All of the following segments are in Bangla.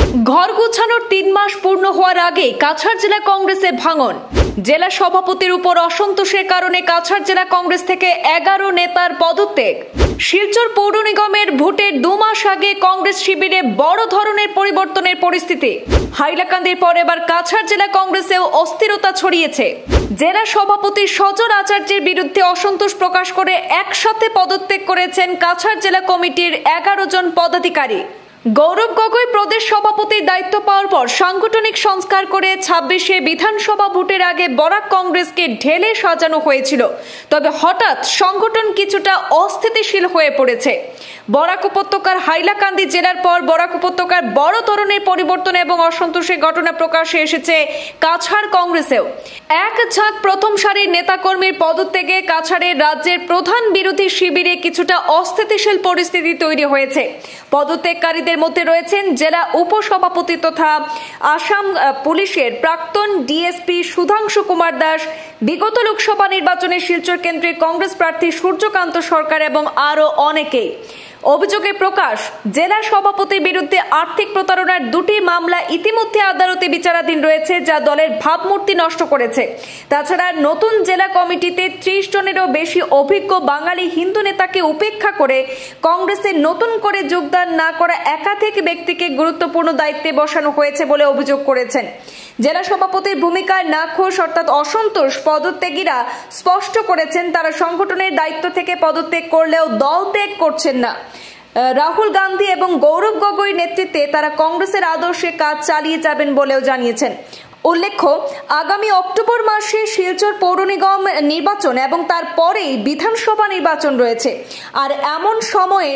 ঘর গোছানোর ৩ মাস পূর্ণ হওয়ার আগে কাছাড় জেলা কংগ্রেসে ভাঙন। জেলা সভাপতির উপর অসন্তোষের কারণে কাছাড় জেলা কংগ্রেস থেকে ১১ নেতার পদত্যাগ। শিলচর পৌর নিগমের ভোটের ২ মাস আগে কংগ্রেস শিবিরে বড় ধরনের পরিবর্তনের পরিস্থিতি। হাইলাকান্দির পর এবার কাছাড় জেলা কংগ্রেসেও অস্থিরতা ছড়িয়েছে। জেলা সভাপতি সজল আচার্যের বিরুদ্ধে অসন্তোষ প্রকাশ করে একসাথে পদত্যাগ করেছেন কাছাড় জেলা কমিটির ১১ জন পদাধিকারী। গৌরব গগৈ প্রদেশ সভাপতির দায়িত্ব পাওয়ার পর সাংগঠনিক সংস্কার করে ২৬শে বিধানসভা ভোটের আগে বরাক কংগ্রেসকে ঢেলে সাজানো হয়েছিল, তবে হঠাৎ সংগঠন কিছুটা অস্থিতিশীল হয়ে পড়েছে। বরাক উপত্যকার হাইলাকান্দি জেলার পর বরাক উপত্যকার বড় ধরনের পরিবর্তন এবং অসন্তোষের ঘটনা প্রকাশে এসেছে কাছাড় কংগ্রেসেও। এক ঝাঁক প্রথম সারির নেতাকর্মীর পদত্যাগে কাছাড়ের রাজ্যের প্রধান বিরোধী শিবিরে কিছুটা অস্থিতিশীল পরিস্থিতি তৈরি হয়েছে। পদত্যাগকারীদের মধ্যে রয়েছেন জেলা উপসভাপতি তথা আসাম পুলিশের প্রাক্তন ডিএসপি সুধাংশু কুমার দাস, বিগত লোকসভা নির্বাচনে শিলচর কেন্দ্রের কংগ্রেস প্রার্থী সূর্যকান্ত সরকার এবং আরও অনেকেই। অভিযোগে প্রকাশ, জেলা সভাপতির বিরুদ্ধে আর্থিক প্রতারণার ২টি মামলা ইতিমধ্যে আদালতে বিচারাধীন রয়েছে, যা দলের ভাবমূর্তি নষ্ট করেছে। তাছাড়া নতুন জেলা কমিটিতে ৩০ জনেরও বেশি অভিজ্ঞ বাঙালি হিন্দু নেতাকে উপেক্ষা করে কংগ্রেসে নতুন করে যোগদান না করা একাধিক ব্যক্তিকে গুরুত্বপূর্ণ দায়িত্বে বসানো হয়েছে বলে অভিযোগ করেছেন। জেলা সভাপতির ভূমিকায় নাখোশ অর্থাৎ অসন্তোষ পদত্যাগীরা স্পষ্ট করেছেন, তারা সংগঠনের দায়িত্ব থেকে পদত্যাগ করলেও দল ত্যাগ করছেন না। রাহুল গান্ধী এবং গৌরব গগৈর নেতৃত্বে তারা কংগ্রেসের আদর্শে কাজ চালিয়ে যাবেন বলেও জানিয়েছেন। উল্লেখ্য, আগামী অক্টোবর মাসে শিলচর পৌর নিগম নির্বাচন এবং তারপরেই বিধানসভা নির্বাচন রয়েছে। আর এমন সময়ে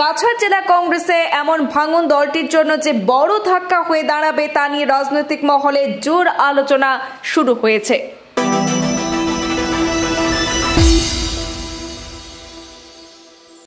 কাছাড় জেলা কংগ্রেসে এমন ভাঙন দলটির জন্য যে বড় ধাক্কা হয়ে দাঁড়াবে তা নিয়ে রাজনৈতিক মহলে জোর আলোচনা শুরু হয়েছে।